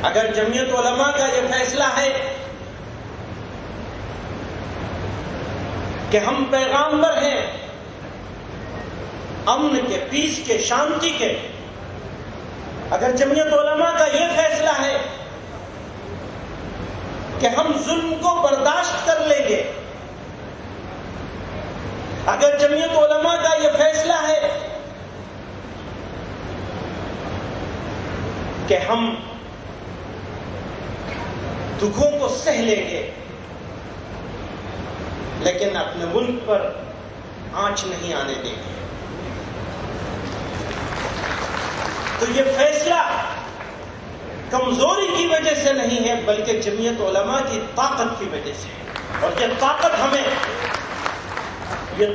اگر جمعیت علماء کا یہ فیصلہ ہے کہ ہم پیغامبر ہیں امن کے، پیس کے، شانتی کے، اگر جمعیت علماء کا یہ فیصلہ ہے کہ ہم ظلم کو برداشت کر لیں گے، اگر جمعیت علماء کا یہ فیصلہ ہے کہ ہم دکھوں کو سہ لیں گے لیکن اپنے ملک پر آنچ نہیں آنے دیں گے، تو یہ فیصلہ کمزوری کی وجہ سے نہیں ہے بلکہ جمعیت علماء کی طاقت کی وجہ سے ہے۔ اور یہ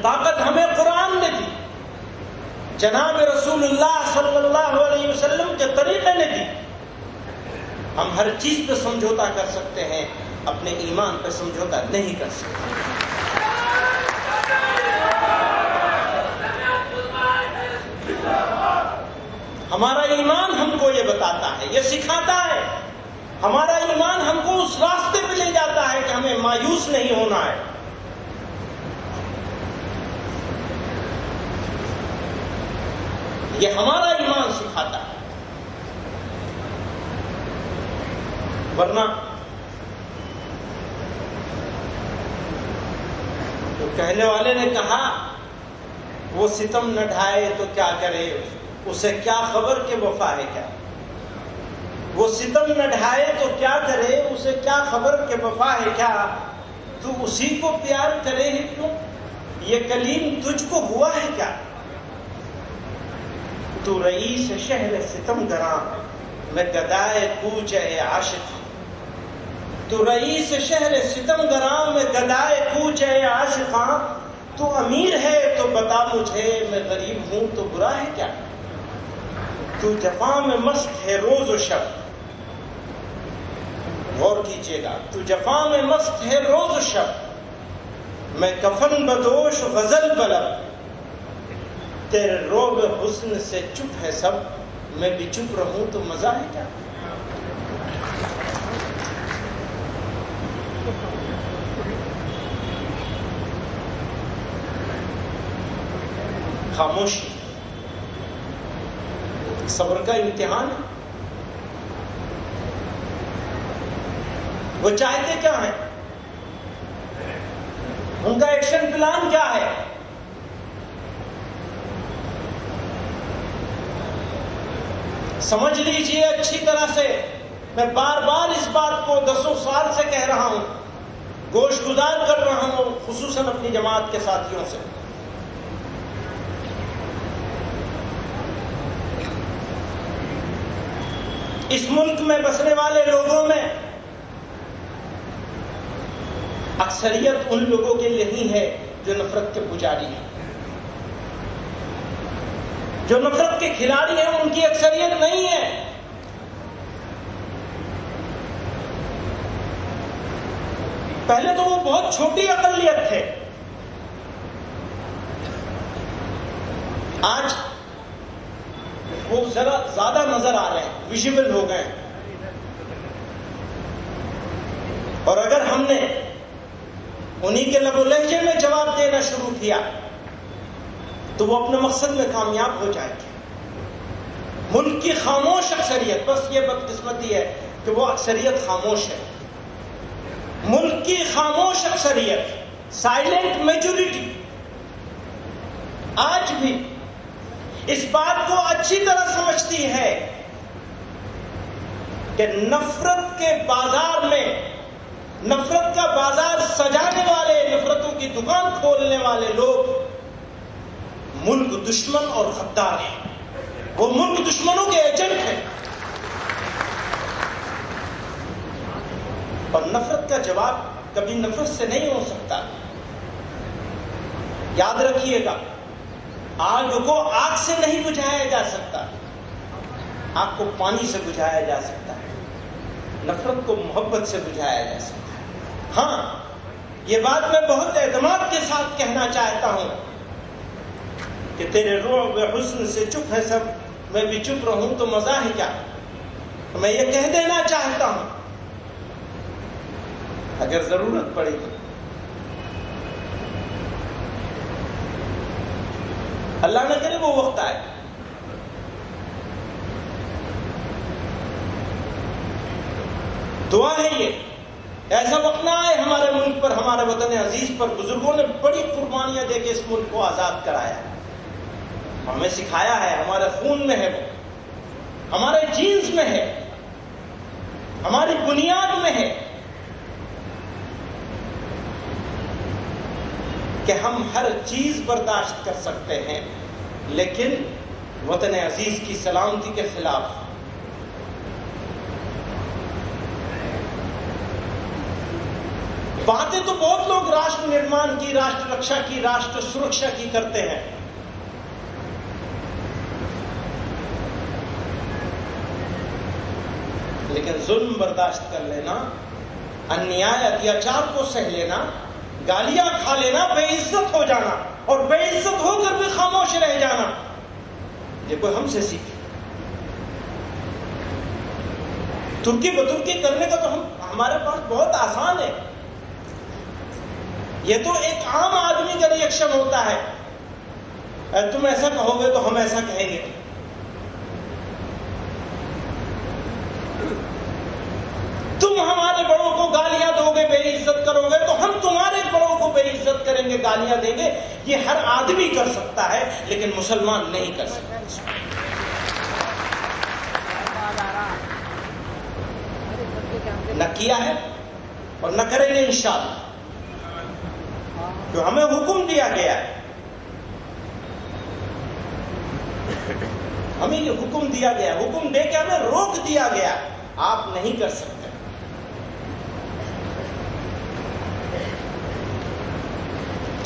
طاقت ہمیں قرآن نے دی، جناب رسول اللہ صلی اللہ علیہ وسلم کے طریقے نے دی۔ ہم ہر چیز پہ سمجھوتا کر سکتے ہیں، اپنے ایمان پہ سمجھوتا نہیں کر سکتے۔ ہمارا ایمان ہم کو یہ بتاتا ہے، یہ سکھاتا ہے، ہمارا ایمان ہم کو اس راستے پہ لے جاتا ہے کہ ہمیں مایوس نہیں ہونا ہے۔ یہ ہمارا ایمان سکھاتا ہے، ورنہ تو کہنے والے نے کہا وہ ستم نہ ڈھائے تو کیا کرے، اسے کیا خبر کہ وفا ہے کیا۔ وہ ستم نہ ڈھائے تو کیا کرے، اسے کیا خبر کہ وفا ہے کیا۔ تو اسی کو پیار کرے ہی کیوں، یہ کلیم تجھ کو ہوا ہے کیا۔ تو رئیس شہر ستم گراں میں گدائے کوچ اے عاشق، تو رئیس شہر ستم گراں میں گدائے کوچ اے عاشقاں۔ تو امیر ہے تو بتا مجھے، میں غریب ہوں تو برا ہے کیا۔ تو جفا میں مست ہے روز و شب، غور کیجئے گا، تو جفا میں مست ہے روز و شب، میں کفن بدوش غزل بلب، تیرے روب حسن سے چپ ہے سب، میں بھی چپ رہوں تو مزہ ہے کیا۔ خاموشی صبر کا امتحان ہے۔ وہ چاہتے کیا ہیں، ان کا ایکشن پلان کیا ہے۔ سمجھ لیجئے اچھی طرح سے، میں بار بار اس بات کو دسوں سال سے کہہ رہا ہوں، گوش گزار کر رہا ہوں، خصوصاً اپنی جماعت کے ساتھیوں سے۔ اس ملک میں بسنے والے لوگوں میں اکثریت ان لوگوں کے نہیں ہے جو نفرت کے پجاری ہیں، جو نفرت کے کھلاڑی ہیں، ان کی اکثریت نہیں ہے۔ پہلے تو وہ بہت چھوٹی اقلیت تھے، آج وہ ذرا زیادہ نظر آ رہے ہیں، ویژیبل ہو گئے۔ اور اگر ہم نے انہی کے لب و لہجے میں جواب دینا شروع کیا تو وہ اپنے مقصد میں کامیاب ہو جائے گے۔ ملک کی خاموش اکثریت، بس یہ بدقسمتی ہے کہ وہ اکثریت خاموش ہے۔ ملک کی خاموش اکثریت، سائلنٹ میجورٹی، آج بھی اس بات کو اچھی طرح سمجھتی ہے کہ نفرت کے بازار میں، نفرت کا بازار سجانے والے، نفرتوں کی دکان کھولنے والے لوگ ملک دشمن اور غدار ہیں، وہ ملک دشمنوں کے ایجنٹ ہیں۔ اور نفرت کا جواب کبھی نفرت سے نہیں ہو سکتا۔ یاد رکھیے گا، آگ کو آگ سے نہیں بجھایا جا سکتا، آگ کو پانی سے بجھایا جا سکتا ہے، نفرت کو محبت سے بجھایا جا سکتا ہے۔ ہاں، یہ بات میں بہت اعتماد کے ساتھ کہنا چاہتا ہوں کہ تیرے رعب حسن سے چپ ہے سب، میں بھی چپ رہوں تو مزہ ہے کیا۔ میں یہ کہہ دینا چاہتا ہوں، اگر ضرورت پڑے گی اللہ نہ کرے وہ وقت آئے، دعا ہے یہ ایسا وقت نہ آئے ہمارے ملک پر، ہمارے وطن عزیز پر۔ بزرگوں نے بڑی قربانیاں دے کے اس ملک کو آزاد کرایا، ہمیں سکھایا ہے، ہمارے خون میں ہے، وہ ہمارے جینز میں ہے، ہماری بنیاد میں ہے کہ ہم ہر چیز برداشت کر سکتے ہیں، لیکن وطن عزیز کی سلامتی کے خلاف۔ باتیں تو بہت لوگ راشٹر نرمان کی، راشٹر رکشا کی، راشٹر سرکشا کی کرتے ہیں، لیکن ظلم برداشت کر لینا، انیائے اتیاچار کو سہ لینا، گالیاں کھا لینا، بے عزت ہو جانا اور بے عزت ہو کر بھی خاموش رہ جانا، یہ کوئی ہم سے سیکھے۔ ترکی بترکی کرنے کا تو ہمارے پاس بہت آسان ہے، یہ تو ایک عام آدمی کا ریئیکشن ہوتا ہے، تم ایسا کہو گے تو ہم ایسا کہیں گے۔ تم ہمارے بڑوں کو گالیاں دو گے، بے عزت کرو گے، تو ہم تمہارے بڑوں کو بے عزت کریں گے، گالیاں دیں گے۔ یہ ہر آدمی کر سکتا ہے، لیکن مسلمان نہیں کر سکتا۔ نہ کیا ہے اور نہ کریں گے انشاءاللہ، جو ہمیں حکم دیا گیا ہے، ہمیں یہ حکم دیا گیا، حکم دے کے ہمیں روک دیا گیا، آپ نہیں کر سکتے۔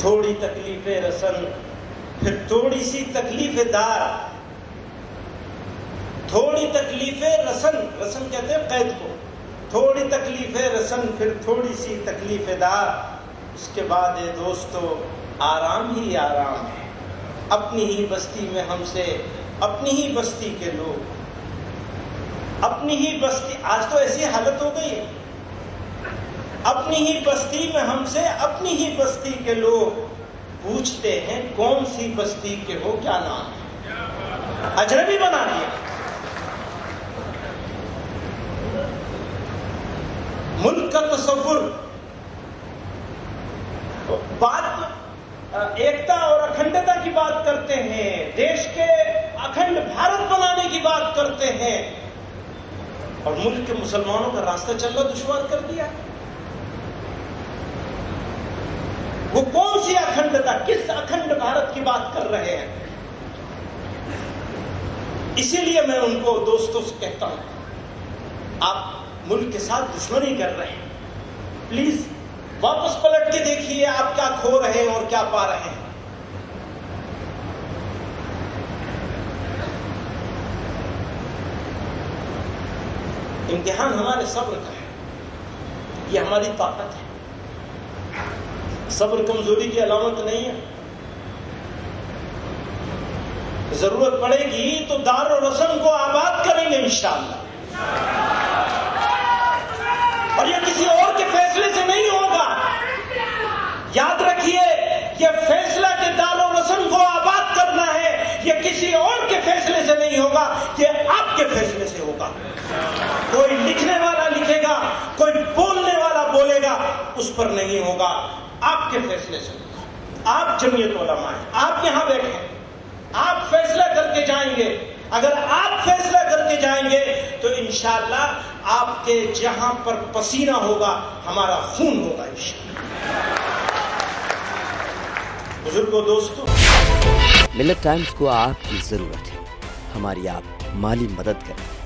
تھوڑی تکلیف رسن، پھر تھوڑی سی تکلیف دار، تھوڑی تکلیف رسن، رسن کہتے ہیں قید کو، تھوڑی تکلیف رسن پھر تھوڑی سی تکلیف دار، اس کے بعد اے دوستو آرام ہی آرام ہے۔ اپنی ہی بستی میں ہم سے، اپنی ہی بستی کے لوگ، اپنی ہی بستی، آج تو ایسی حالت ہو گئی ہے، اپنی ہی بستی میں ہم سے، اپنی ہی بستی کے لوگ پوچھتے ہیں کون سی بستی کے ہو، کیا نام ہے، اجنبی بنا دیا۔ ملک کا تصور، بات ایکتا اور اکھنڈتا کی بات کرتے ہیں، دیش کے اکھنڈ بھارت بنانے کی بات کرتے ہیں، اور ملک کے مسلمانوں کا راستہ چلنا دشوار کر دیا۔ وہ کون سی اکھنڈتا، کس اکھنڈ بھارت کی بات کر رہے ہیں؟ اسی لیے میں ان کو دوستوں سے کہتا ہوں، آپ ملک کے ساتھ دشمنی کر رہے ہیں، پلیز واپس پلٹ کے دیکھیے آپ کیا کھو رہے ہیں اور کیا پا رہے ہیں۔ امتحان ہمارے صبر کا ہے، یہ ہماری طاقت ہے، صبر کمزوری کی علامت نہیں ہے۔ ضرورت پڑے گی تو دار و رسم کو آباد کریں گے انشاءاللہ، اور یہ کسی اور کے فیصلے سے نہیں ہوگا۔ یاد رکھیے، یہ فیصلہ کہ دار و رسم کو آباد کرنا ہے، یہ کسی اور کے فیصلے سے نہیں ہوگا، یہ آپ کے فیصلے سے ہوگا۔ کوئی لکھنے والا لکھے گا، کوئی بولنے والا بولے گا، اس پر نہیں ہوگا، آپ کے فیصلے سے ہوگا۔ آپ جمعیت علماء ہیں، آپ یہاں بیٹھے ہیں، آپ فیصلہ کر کے جائیں گے۔ اگر آپ فیصلہ کر کے جائیں گے تو انشاءاللہ آپ کے جہاں پر پسینہ ہوگا ہمارا خون ہوگا انشاءاللہ۔ بزرگوں، دوستوں، ملت ٹائمز کو آپ کی ضرورت ہے، ہماری آپ مالی مدد کریں۔